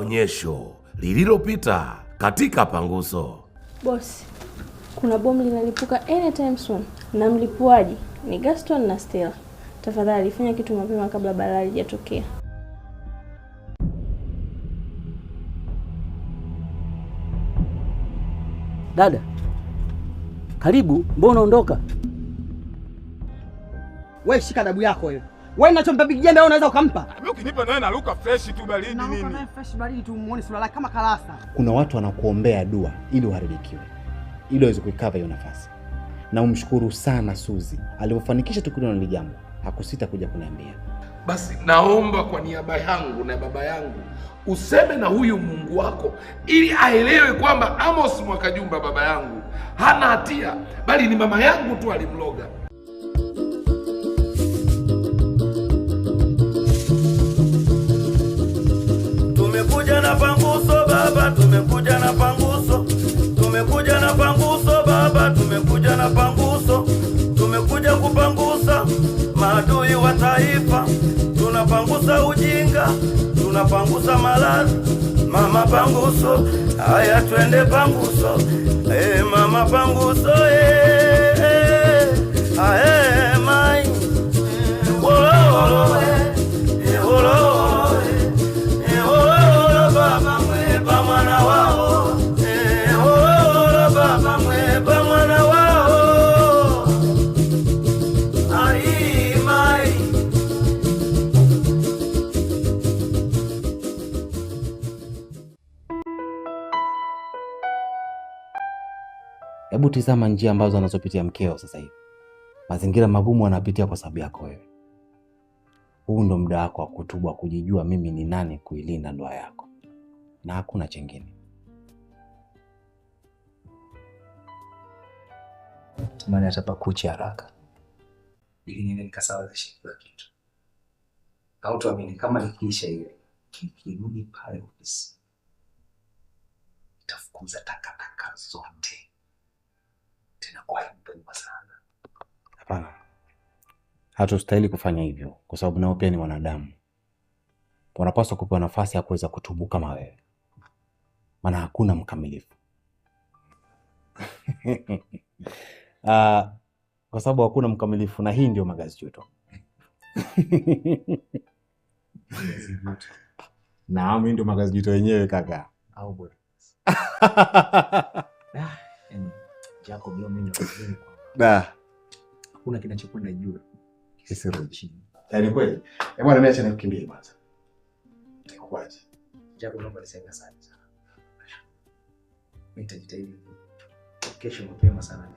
onyesho lililopita katika Panguso. Boss, kuna bomu linalipuka anytime soon na mlipuaji ni Gaston na Stella. Tafadhali fanya kitu mapema kabla balaa halijatokea. Dada, karibu, mbona unaondoka? Wewe shika adabu yako wewe. Wewe ninachompa Big Jembe wewe unaweza ukampa? Mimi ukinipa nawe naruka fresh tu baridi nini? Na fresh baridi tu muone sura lake kama kalasa. Kuna watu wanakuombea dua ili uharibikiwe, ili uweze kuikava hiyo nafasi. Na umshukuru sana Suzi alipofanikisha tukio hili jambo. Hakusita kuja kuniambia. Basi naomba kwa niaba yangu na baba yangu useme na huyu Mungu wako ili aelewe kwamba Amos Mwakajumba baba yangu hana hatia, bali ni mama yangu tu alimloga. Tumekuja na Panguso baba, tumekuja na Panguso. Tumekuja na Panguso baba, tumekuja na Panguso. Tumekuja kupangusa maadui wa taifa. Tunapangusa ujinga, tunapangusa maradhi. Mama Panguso, haya twende Panguso. Mama Panguso, mai. Baba mweba mwana wao. Baba mweba mwana wao. Ai mai. Hebu tizama njia ambazo anazopitia mkeo sasa hivi. Mazingira magumu anapitia kwa sababu yako wewe. Huu ndo muda wako wa kutubu, kujijua mimi ni nani, kuilinda ndoa yako. Na hakuna chengine. Tumani atapa kuchi haraka. Ili nini nikasawazisha kila kitu. Au tuamini kama nikiisha ile, nikirudi pale ofisi, nitafukuza takataka zote. Tena kwa mpema sana. Hapana. Hatustahili kufanya hivyo kwa sababu nao pia ni wanadamu. Wanapaswa kupewa nafasi ya kuweza kutubu kama wewe. Maana hakuna mkamilifu. Kwa sababu hakuna mkamilifu, na hii ndio Magazi Juto. Naam, hii ndio Magazi Juto wenyewe kaka. Au bwana. Jacob leo mimi Da. Hakuna kinachokwenda juu. Kisirudi chini. Yaani kweli. Bwana mimi acha nikimbie kwanza. Nikwaje. Jacob naomba niseme asante sana. Nitajitahidi. Kesho mapema sana.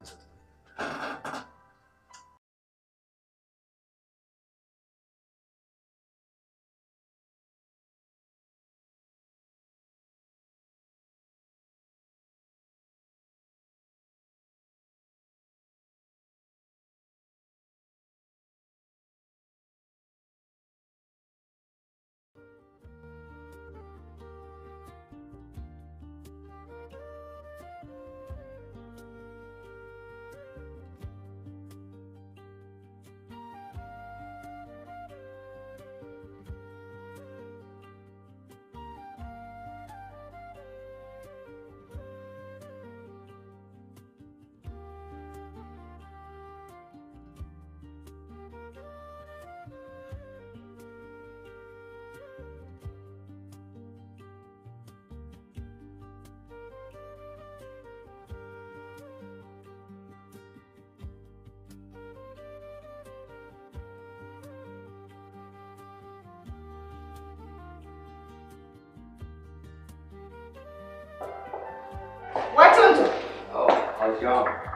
Watoto.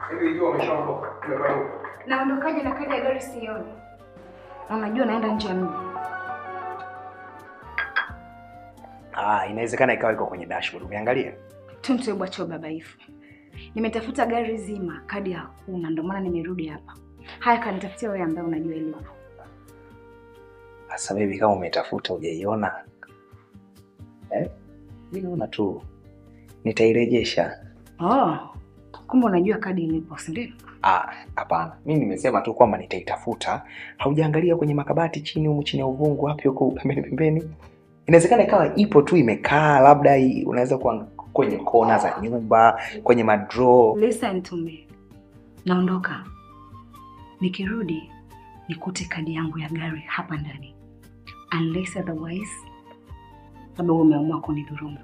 Hivi hiyo umeshaondoka. Naondokaje na kadi ya gari sioni? Na unajua naenda nje ya mji. Inawezekana ikawa iko kwenye dashboard. Umeangalia? Tuntu bwacho babaifu. Nimetafuta gari zima, kadi hakuna, ndio maana nimerudi hapa. Haya, kanitafutia wewe ambaye unajua ile. Sasa baby, kama umetafuta hujaiona. Mimi naona tu nitairejesha. Kumbe unajua kadi ilipo, si ndio? Hapana. Mimi nimesema tu kwamba nitaitafuta. Haujaangalia kwenye makabati chini huko chini ya uvungu wapi huko pembeni? Inawezekana ikawa ipo tu imekaa, labda unaweza kuwa kwenye kona za nyumba, kwenye madraw. Listen to me. Naondoka. Nikirudi nikute kadi yangu ya gari hapa ndani. Unless otherwise, labda umeamua kunidhulumu.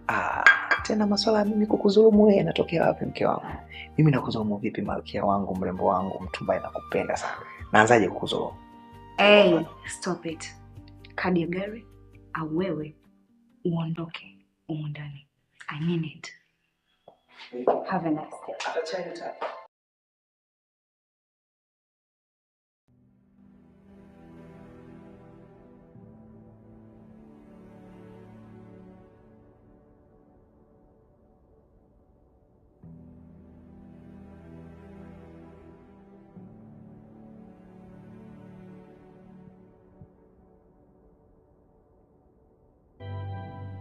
Tena maswala ya mimi kukudhulumu wewe yanatokea wapi mke wangu? Mimi nakudhulumu vipi malkia wangu, mrembo wangu, mtu ambaye nakupenda sana? Naanzaje kukudhulumu? Hey, stop it. Kadi ya gari au wewe uondoke huko ndani. I mean it. Have a nice day.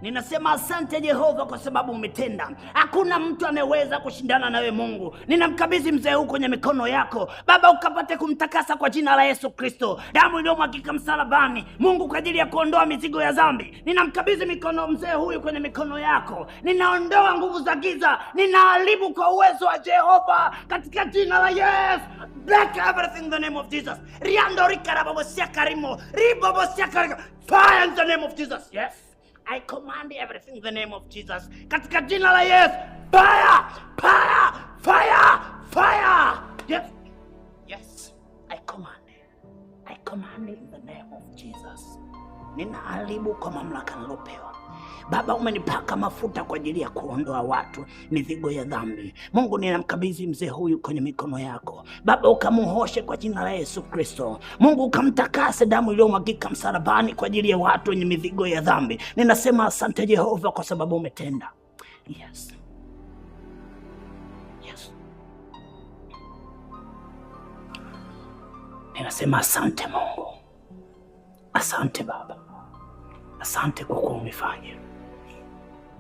Ninasema asante Jehova kwa sababu umetenda. Hakuna mtu anayeweza kushindana nawe Mungu. Ninamkabidhi mzee huyu kwenye mikono yako. Baba, ukapate kumtakasa kwa jina la Yesu Kristo. Damu iliyomwagika msalabani, Mungu, kwa ajili ya kuondoa mizigo ya dhambi. Ninamkabidhi mikono mzee huyu kwenye mikono yako. Ninaondoa nguvu za giza. Ninaharibu kwa uwezo wa Jehova katika jina la Yesu. Break everything in the name of Jesus. Riando rikarabosia karimo. Ribobosia karimo. Fire in the name of Jesus. Yes. I command everything in the name of Jesus. Katika jina la Yesu. Fire! Fire! Fire! Fire! Yes. Yes. I command in the name of Jesus. Ninaharibu kwa mamlaka nilopewa. Baba, umenipaka mafuta kwa ajili ya kuondoa watu mizigo ya dhambi. Mungu, ninamkabidhi mzee huyu kwenye mikono yako. Baba, ukamuhoshe kwa jina la Yesu Kristo. Mungu, ukamtakase, damu iliyomwagika msalabani kwa ajili ya watu wenye mizigo ya dhambi. Ninasema asante Jehova kwa sababu umetenda. Yes. Yes. Ninasema asante Mungu. Asante Baba. Asante kwa kuwa umefanya.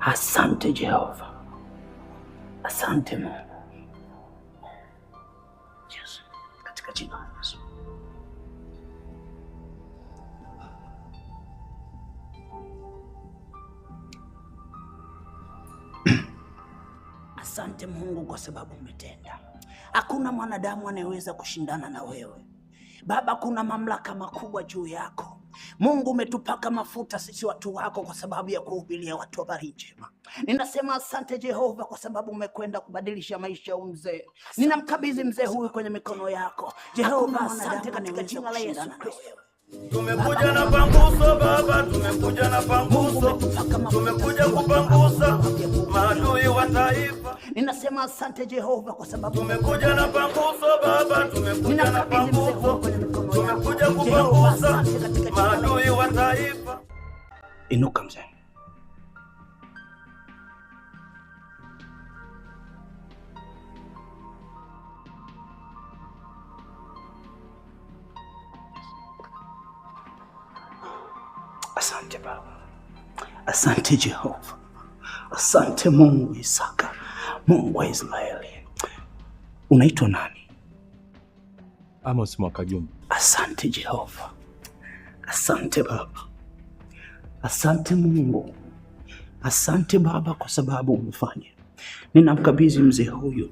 Asante Jehova. Asante Mungu. Yes. Katika jina la Yesu. Asante Mungu kwa sababu umetenda. Hakuna mwanadamu anayeweza kushindana na wewe. Baba, kuna mamlaka makubwa juu yako. Mungu, umetupaka mafuta sisi watu wako kwa sababu ya kuhubiria watu habari njema. Ninasema asante Jehova kwa sababu umekwenda kubadilisha maisha ya mzee. Ninamkabidhi mzee huyu kwenye mikono yako. Jehova, asante katika jina la Yesu Kristo. Tumekuja na panguso Baba, tumekuja na panguso. Tumekuja kupangusa maadui wa taifa. Ninasema asante Jehova kwa sababu tumekuja na panguso Baba, tumekuja na panguso. Tumekuja kupangusa maadui wa taifa. Inuka mzee. Asante Baba. Asante Jehova. Asante Mungu Isaka, Mungu wa Israeli. Unaitwa nani? Amos Mwakajumba. Asante Jehova. Asante Baba. Asante Mungu. Asante Baba kwa sababu umefanya. Ninamkabidhi mzee huyu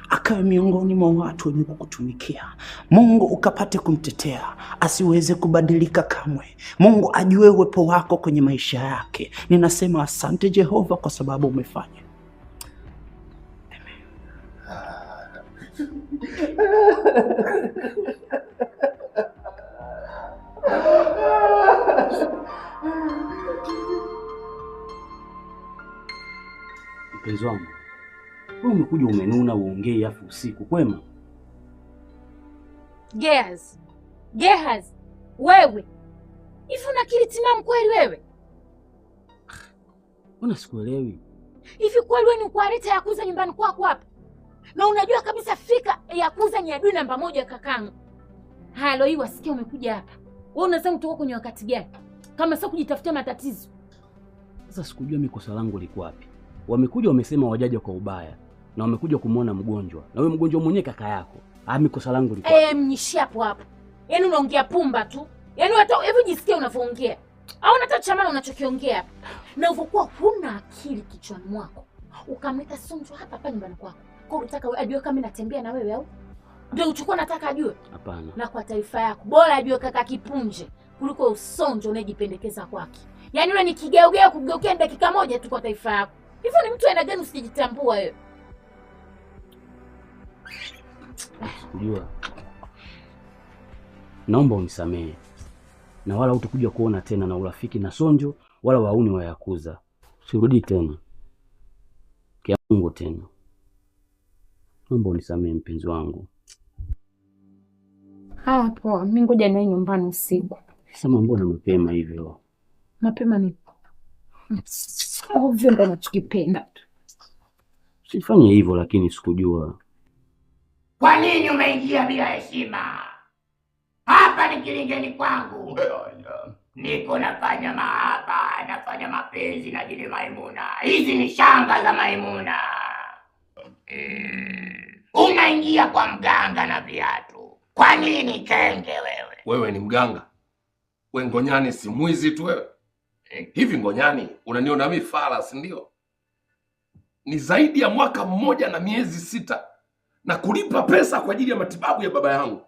akawe miongoni mwa watu wenye kukutumikia. Mungu, ukapate kumtetea asiweze kubadilika kamwe. Mungu, ajue uwepo wako kwenye maisha yake. Ninasema asante Jehova kwa sababu umefanya. Amen. Mpenzi wangu, wewe umekuja umenuna uongee afu usiku kwema? Gehazi, wewe hivi una akili timamu kweli wewe? Mbona sikuelewi? Hivi kweli wewe ni kualeta Yakuza nyumbani kwako hapa? Na unajua kabisa fika Yakuza ni adui namba 1 kakangu. Halo, hii wasikia umekuja hapa. Wewe unasema kutoka kwenye wakati gani? Kama sio kujitafutia matatizo. Sasa sikujua mikosa langu liko wapi. Wamekuja wamesema wajaja kwa ubaya na wamekuja kumuona mgonjwa. Na wewe mgonjwa mwenyewe kaka yako. Mikosa langu liko wapi? Mnyishi hapo. Yaani unaongea pumba tu. Yaani hata hebu jisikie unavyoongea. Au unataka chamana unachokiongea hapa? Na uvokuwa huna akili kichwani mwako. Ukamleta Sonjo hapa nyumbani kwako. Kwa unataka ajue kama natembea na wewe au? Ndio uchukua nataka ajue? Hapana. Na kwa taarifa yako, bora ajue kaka Kipunje kuliko Usonjo unayejipendekeza kwake. Yaani yule ni kigeugeu kugeukea dakika moja tu kwa taifa yako. Hivyo ni mtu aina gani usijitambua wewe? Unajua, naomba unisamehe na wala utakuja kuona tena na urafiki na Sonjo wala wauni wa Yakuza. Sirudi tena kia Mungu tena. Naomba unisamehe mpenzi wangu. Poa, mimi ngoja nae nyumbani usiku. Sema mbona mapema hivyo? Mapema ni ovyo, ndo nachokipenda. Sifanye hivyo lakini sikujua. Kwa nini umeingia bila heshima? Hapa ni kilingeni kwangu. Niko nafanya mahaba, nafanya mapenzi na jini Maimuna. Hizi ni shanga za Maimuna. Unaingia kwa mganga na viatu. Kwa nini kenge wewe? Wewe ni mganga? We Ngonyani si mwizi tu wewe? Hivi Ngonyani, unaniona mimi fala, si ndio? Ni zaidi ya mwaka mmoja na miezi 6 na kulipa pesa kwa ajili ya matibabu ya baba yangu,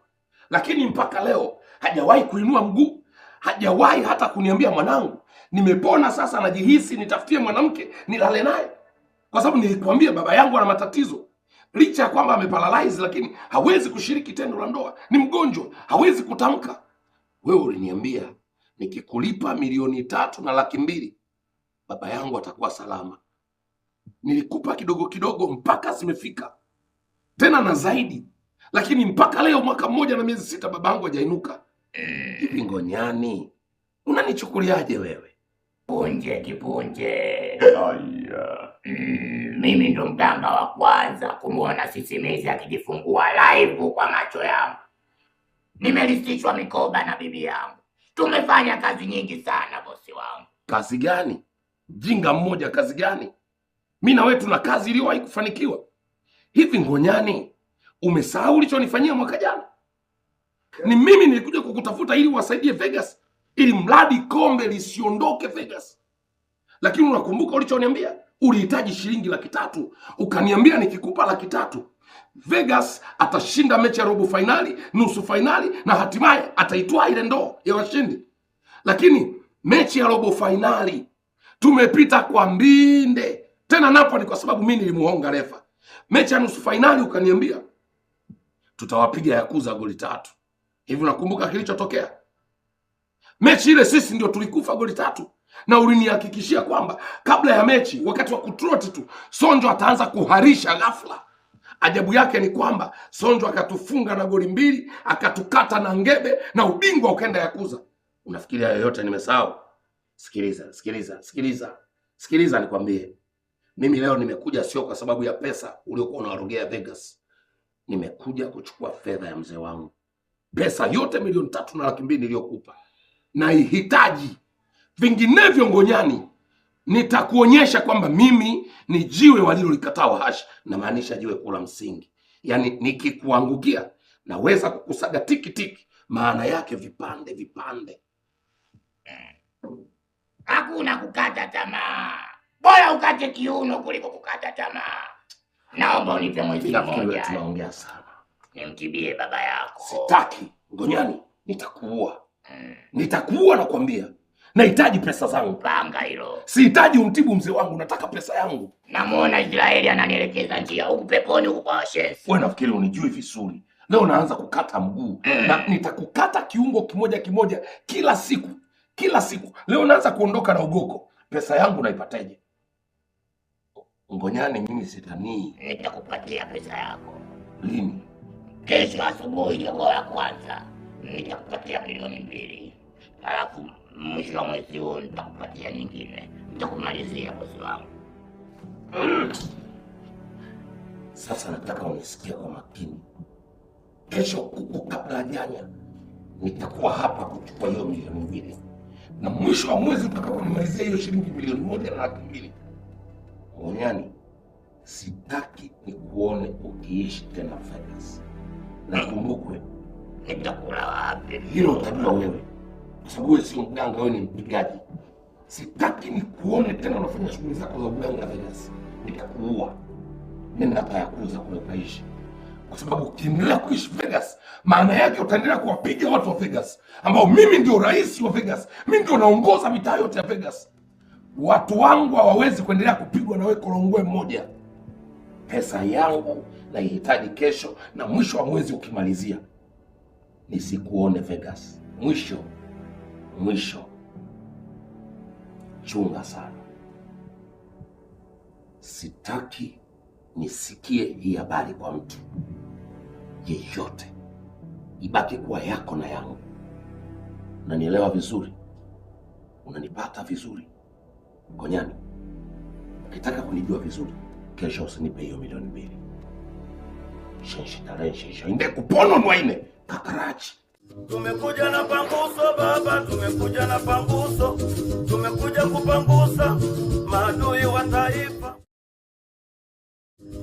lakini mpaka leo hajawahi kuinua mguu, hajawahi hata kuniambia mwanangu, nimepona sasa, najihisi nitafutie mwanamke nilale naye, kwa sababu nilikwambia baba yangu ana matatizo. Licha ya kwamba ameparalyze, lakini hawezi kushiriki tendo la ndoa, ni mgonjwa, hawezi kutamka. Wewe uliniambia nikikulipa 3,200,000 baba yangu atakuwa salama. Nilikupa kidogo kidogo mpaka zimefika tena na zaidi, lakini mpaka leo mwaka mmoja na miezi 6 baba yangu hajainuka. Hivi Ngonyani, unanichukuliaje wewe? Punje Kipunje. Mimi ndo mganga wa kwanza kumwona sisimizi akijifungua live kwa macho yangu. Nimelisishwa mikoba na bibi yangu. Tumefanya kazi nyingi sana bosi wangu. Kazi gani? Jinga mmoja, kazi gani? Mimi na wewe tuna kazi iliyowahi kufanikiwa. Hivi Ngonyani, umesahau ulichonifanyia mwaka jana? Ni mimi nilikuja kukutafuta ili wasaidie Vegas, ili mradi kombe lisiondoke Vegas. Lakini unakumbuka ulichoniambia? Ulihitaji shilingi 300,000. Ukaniambia nikikupa 300,000 Vegas atashinda mechi ya robo finali, nusu finali na hatimaye ataitwaa ile ndoo ya washindi. Lakini mechi ya robo finali tumepita kwa mbinde. Tena napo ni kwa sababu mimi nilimuonga refa. Mechi ya nusu finali ukaniambia tutawapiga Yakuza goli 3. Hivi unakumbuka kilichotokea? Mechi ile sisi ndio tulikufa goli 3. Na ulinihakikishia kwamba kabla ya mechi, wakati wa kutroti tu, Sonjo ataanza kuharisha ghafla. Ajabu yake ni kwamba Sonjo akatufunga na goli 2, akatukata na ngebe na ubingwa ukaenda Yakuza. Unafikiri hayo yote nimesahau? Sikiliza nikwambie. Mimi leo nimekuja sio kwa sababu ya pesa uliokuwa unawarogea Vegas. Nimekuja kuchukua fedha ya mzee wangu. Pesa yote 3,200,000 niliyokupa. Na ihitaji. Vinginevyo Ngonyani, nitakuonyesha kwamba mimi ni jiwe walilolikataa wahashi, na maanisha jiwe kula msingi. Yaani nikikuangukia naweza kukusaga tiki tiki, maana yake vipande vipande. Hakuna kukata tamaa. Bora ukate kiuno kuliko kukata tamaa. Naomba unipe mwezi mmoja. Tunaongea sana. Nimtibie baba yako. Sitaki Ngonyani, nitakuua. Nitakuua nakwambia. Nahitaji pesa zangu. Panga hilo. Sihitaji umtibu mzee wangu, nataka pesa yangu. Namuona Israeli ananielekeza njia huku peponi huku kwa washenzi. Wewe nafikiri unijui vizuri. Leo naanza kukata mguu. Na nitakukata kiungo kimoja kimoja kila siku. Kila siku. Leo naanza kuondoka na ugoko. Pesa yangu naipataje? Ngonyani, mimi sitanii. Nitakupatia pesa yako. Lini? Kesho asubuhi jogoo ya kwanza. Nitakupatia 2,000,000. Halafu mwisho wa mwezi huu nitakupatia nyingine. Nitakumalizia bosi wangu. Sasa nataka unisikie kwa makini. Kesho kuku kabla janya nitakuwa hapa kuchukua hiyo 2,000,000. Na mwisho wa mwezi utakaponimalizia hiyo shilingi 1,200,000. Ngonyani, sitaki nikuone ukiishi tena Vegas. Na kumbukwe, nitakula wapi? Hilo utajua wewe. kwa sababu wewe sio mganga, wewe ni mpigaji. Sitaki nikuone tena unafanya shughuli zako za uganga Vegas. Nitakuua. Nenda hapa Yakuza kule ukaishi. Kwa sababu ukiendelea kuishi Vegas, maana yake utaendelea kuwapiga watu wa Vegas, ambao mimi ndio rais wa Vegas. Mimi ndio naongoza mitaa yote ya Vegas. Watu wangu hawawezi kuendelea kupigwa na wewe korongwe mmoja. Pesa yangu naihitaji kesho, na mwisho wa mwezi ukimalizia nisikuone Vegas. Mwisho. Chunga sana. Sitaki nisikie hii habari kwa mtu yeyote. Ibaki kuwa yako na yangu. Unanielewa vizuri? Unanipata vizuri? Konyani, ukitaka kunijua vizuri, kesho usinipe hiyo milioni 2. Shenshi inde kupono mwaine kakarachi. Tumekuja na panguso baba, tumekuja na panguso, tumekuja kupangusa maadui wa taifa.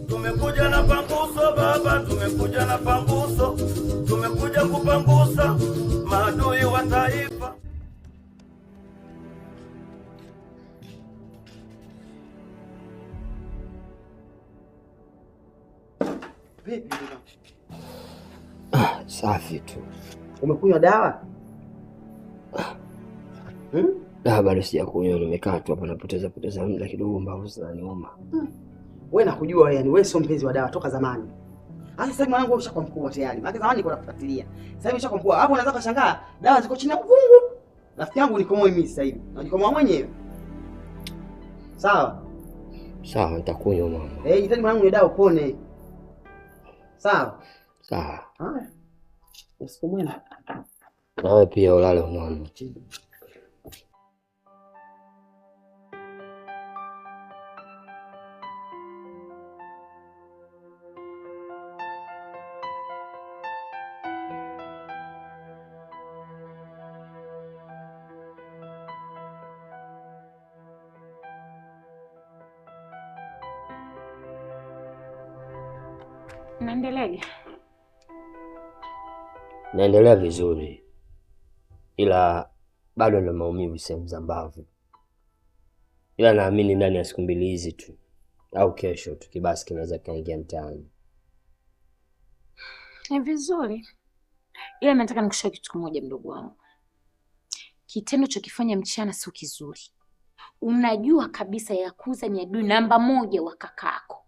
Tumekuja na panguso baba, tumekuja na panguso, tumekuja kupangusa maadui wa taifa. Safi tu. Umekunywa dawa? Dawa bado sijakunywa, nimekaa tu hapa napoteza muda kidogo, mbavu zinaniuma. Wewe nakujua wewe, yani wewe sio mpenzi wa dawa toka zamani. Sasa hivi mwanangu umeshakuwa mkubwa tayari. Maana zamani nilikuwa nakufuatilia. Sasa hivi umeshakuwa mkubwa. Hapo unaweza kushangaa dawa ziko chini ya kuvungu. Rafiki yangu nikomoe mimi sasa hivi. Najikomoa mwenyewe. Sawa? Sawa, nitakunywa mama. Jitahidi mwanangu dawa upone. Sawa? Sawa. Haya. Usiku mwema. Nawe pia ulale unaona. Naendeleaje? Naendelea vizuri, ila bado na maumivu sehemu za mbavu, ila naamini ndani ya siku 2 hizi tu au kesho tu kibasi kinaweza kaingia mtaani. Ni vizuri, ila nataka nikushauri kitu kimoja mdogo wangu. Kitendo cha kifanya mchana sio kizuri. Unajua kabisa Yakuza ni adui namba 1 wa kakako.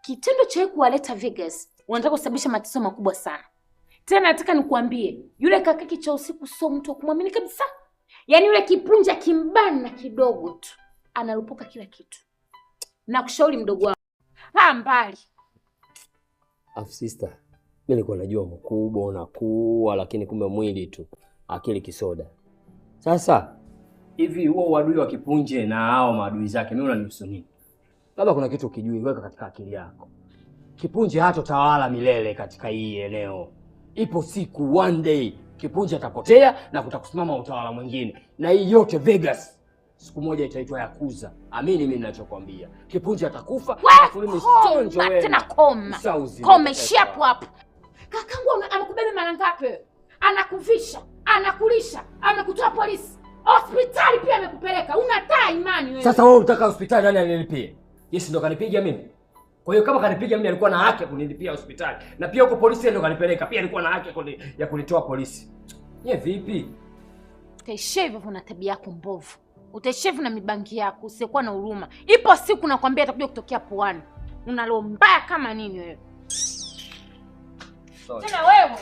Kitendo cha kuwaleta Vegas unataka kusababisha matatizo makubwa sana. Tena nataka nikuambie, yule kakaki cha usiku sio mtu wa kumwamini kabisa. Yaani yule kipunja kimbana kidogo tu analupuka kila kitu. Nakushauri mdogo wangu, mbali. Sister, mimi nilikuwa najua mkubwa unakuwa, lakini kumbe mwili tu, akili kisoda. Sasa hivi huo uadui wa kipunje na hao maadui zake mimi unanihusu nini? Labda kuna kitu ukijui, weka katika akili yako. Kipunje hatotawala milele katika hii eneo. Ipo siku, one day, kipunje atapotea na kutakusimama utawala mwingine. Na hii yote Vegas siku moja itaitwa Yakuza. Amini mimi ninachokwambia. Kipunje atakufa, kulimi stonjo wewe. Tena koma shapo hapo. Kakangu anakubeba mara ngapi? Anakuvisha, anakulisha, amekutoa polisi. Hospitali pia amekupeleka. Unataa imani wewe. Sasa wewe unataka hospitali nani anilipie? Yes, ndo kanipiga mimi. Kwa hiyo kama kanipiga mimi alikuwa na haki ya kunilipia hospitali. Na pia huko polisi ndo kanipeleka, pia alikuwa na haki ya kunitoa polisi. Ye vipi? Utaishevu na tabia yako mbovu. Utaishevu na mibangi yako, usikuwa na huruma. Ipo siku nakwambia atakuja kutokea puani. Unalo mbaya kama nini wewe? Tena wewe.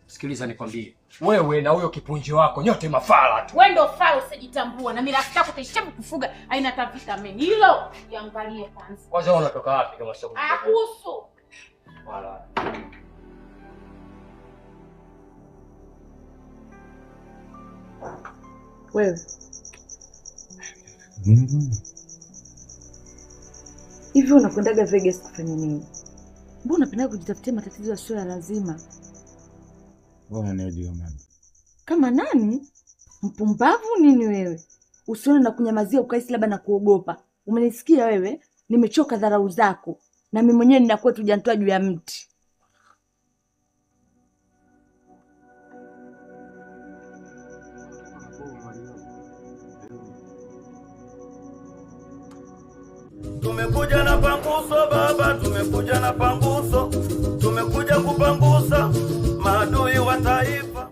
Sikiliza nikwambie. Wewe na huyo kipunji wako nyote mafala tu. Wewe ndio fala usijitambua na mirathi yako utaishabu kufuga aina ta vitamini. Hilo iangalie kwanza. Kwanza unatoka wapi kama sio? Akuhusu. Wala. Wewe. Hivi unakwendaga Vegas kufanya nini? Mbona unapenda kujitafutia matatizo yasiyo ya lazima? Mbona ndio mama? Kama nani? Mpumbavu nini wewe? Usione na kunyamazia ukaisi labda na kuogopa. Umenisikia wewe? Nimechoka dharau zako. Na mimi mwenyewe ninakuwa tujantoa juu ya mti. tumekuja na panguso baba, tumekuja na panguso, tumekuja kupangusa maadui wa taifa.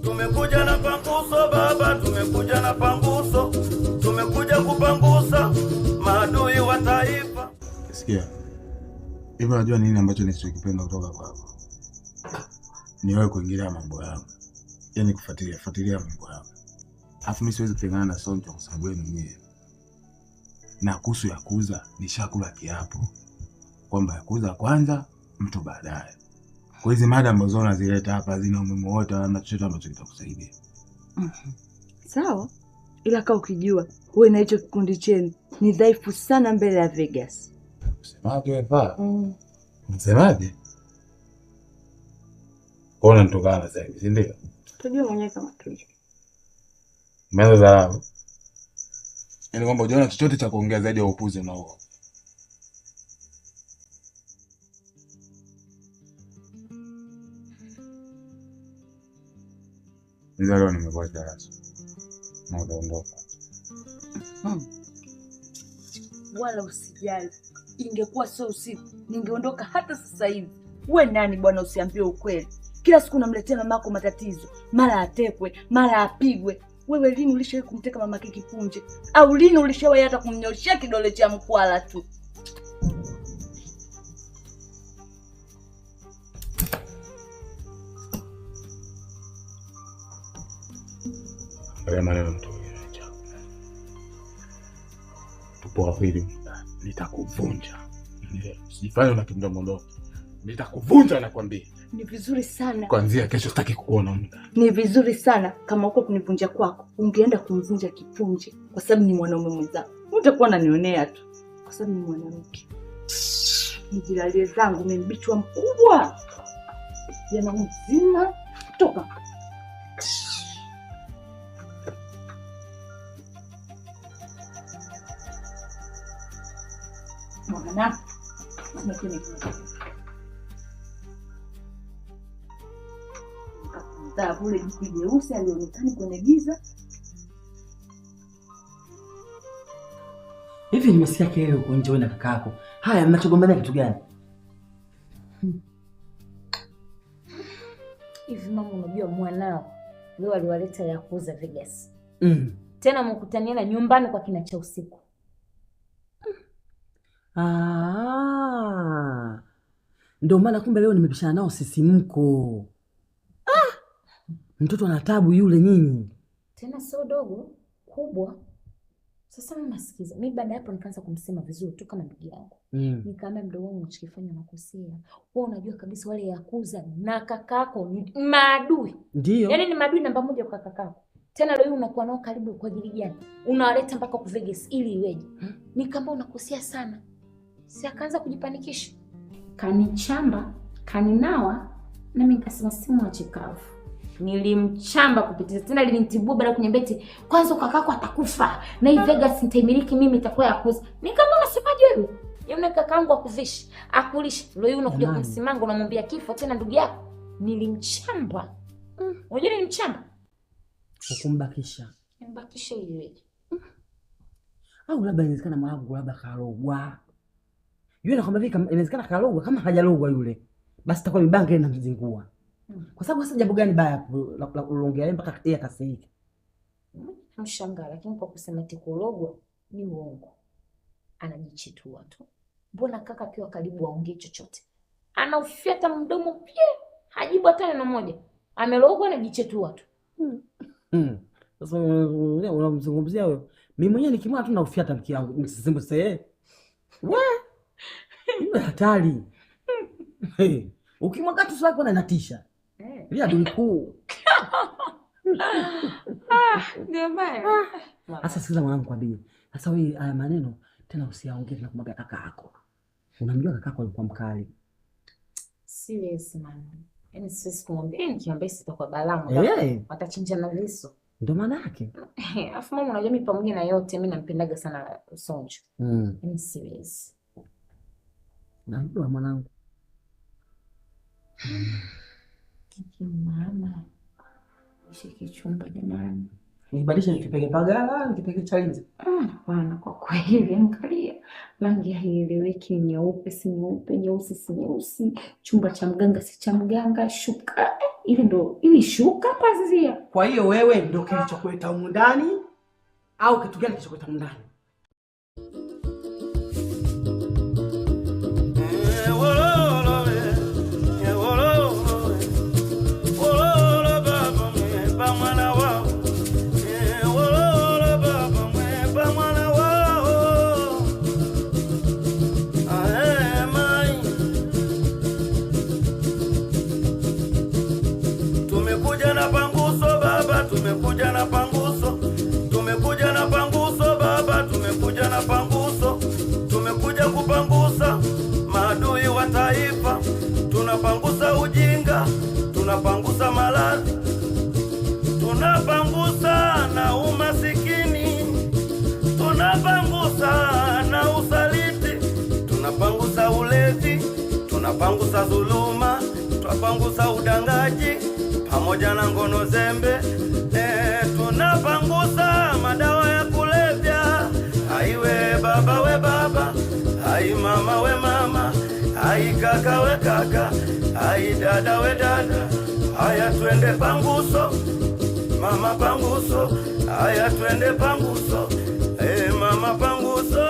Tumekuja na panguso baba, tumekuja na panguso, tumekuja kupangusa maadui wa taifa. Sikia, hivi unajua nini ambacho nisichokipenda kutoka kwako? Ni wewe kuingilia mambo yangu, yaani kufuatilia mambo yangu. Alafu mimi siwezi kutengana na Sonjo kwa sababu wewe mwenyewe. Na kuhusu Yakuza nishakula kiapo kwamba Yakuza kwanza, mtu baadaye. Kwa hizi mada ambazo unazileta hapa zina umuhimu wote na chochote ambacho kitakusaidia. Sawa, ila kama ukijua wewe na hicho kikundi chenu ni dhaifu sana mbele ya Vegas. Semaje wewe pa? Semaje? Kona nitokana sasa hivi, si ndio? Tujue mwenyewe kama tuje. Mwanzo dharau. Yaani kwamba unaona chochote cha kuongea zaidi ya upuzi na huo. Leo nimekuwa darasa. Na unaondoka. Wala usijali. Ingekuwa sio usiku, ningeondoka hata sasa hivi. Wewe nani bwana usiambie ukweli? Kila siku namletea mamako matatizo. Mara atekwe, mara apigwe. Wewe lini ulishawahi kumteka mamake Kipunje? Au lini ulishawahi hata kumnyoshia kidole cha mkwala tu? Kaya maneno mtu yanacha. Tupo hapo hivi. Nitakuvunja. Usifanye unakimbia mondo. Nitakuvunja nakwambia. Ni vizuri sana. Kuanzia kesho sitaki kuona muda. Ni vizuri sana kama uko kunivunja kwako, ungeenda kumvunja Kipunje kwa sababu ni mwanaume mwenzako. Utakuwa unanionea tu kwa sababu ni mwanamke. Nijilalie zangu mimi mbichwa mkubwa. Jana mzima toka. Mwana. Mimi kule jipi jeusi alionekana kwenye giza. Hivi nimesikia kelele huko nje wewe na kakako. Haya mnachogombana kitu gani? Hivi mama, unajua mwanao leo aliwaleta Yakuza Vegas. Tena mkutaniana nyumbani kwa kina cha usiku. Ndio maana kumbe leo nimebishana nao sisimko. Mtoto ana taabu yule nyinyi. Tena sio dogo, kubwa. Sasa mimi nasikiza. Mimi baada hapo nikaanza kumsema vizuri tu kama ndugu yangu. Nikamwambia mdogo wangu unachokifanya unakosea. Wewe unajua kabisa wale Yakuza na kakako ni maadui. Ndio. Yaani ni maadui namba moja kwa kakako. Tena leo unakuwa nao karibu kwa ajili gani? Unawaleta mpaka kwa Vegas ili iweje? Nikamwambia unakosea sana. Si akaanza kujipanikisha. Kanichamba, kaninawa na mimi nikasema simu achikavu. Nilimchamba kupitiza, tena alinitibua baada ya kuniambia eti kwanza kakako atakufa na hii Vegas nitaimiliki mimi, itakuwa Yakuza. Nikamwambia unasemaje wewe? Yule kakaangu akuvishi, akulishi. Leo unakuja kumsimanga unamwambia kifo tena ndugu yako. Nilimchamba. Unajua nilimchamba? Ukumbakisha. Nimbakisha iweje? Au labda inawezekana mwanangu labda karogwa. Yule anakwambia hivi inawezekana karogwa, kama hajalogwa yule basi takuwa mibange na mzingua. Kwa sababu sasa jambo gani baya la uongea mpaka yeye akasirika? Mshangaa, lakini kwa kusema tikologwa ni uongo. Anajichitua tu. Mbona kaka akiwa karibu aongee chochote? Anaufyata mdomo pia, hajibu hata neno moja. Amelogwa anajichitua tu. Sasa unamzungumzia wewe. Mimi mwenyewe nikimwona tu naufyata mke wangu, msisimbuse. Wewe hatari. Ukimwaga tu swali kwa natisha. Lia duku. Ndio mbaya. Sasa sikiza mwanangu kwambie. Sasa wewe haya maneno tena usiyaongee na kumwambia kaka yako. Unamjua kaka yako alikuwa mkali. Serious man. Yaani sisi kumwambia nikiambia sitakuwa balamu. Watachinja na visu. Ndio maana yake. Afu mama unajua mimi pamoja na yote mimi nampendaga sana Sonjo. Yaani serious. Najua mwanangu. Kiki mama. Shiki chumba jamani. Nibadilishe nikipeke Mbagala, nikipeke Chalinze. Bwana, kwa kweli angalia. Rangi haieleweki, nyeupe si nyeupe, nyeusi si nyeusi, chumba cha mganga si cha mganga, shuka ile ndo ili shuka pazia. Kwa hiyo wewe ndo kilichokuleta humu ndani au kitu gani kilichokuleta humu ndani? Tumekuja na panguso baba, tumekuja na panguso, tumekuja na panguso baba, tumekuja na panguso, tumekuja kupangusa maadui wa taifa, tunapangusa ujinga, tunapangusa maradhi, tunapangusa na umasikini, tunapangusa na usaliti, tunapangusa ulevi, tunapangusa dhuluma, tunapangusa udangaji pamoja na ngono zembe, tunapangusa madawa ya kulevya. Aiwe baba we baba, ai mama we mama, ai kaka we kaka, ai dada we dada. Haya twende panguso, mama panguso, haya twende panguso, mama panguso,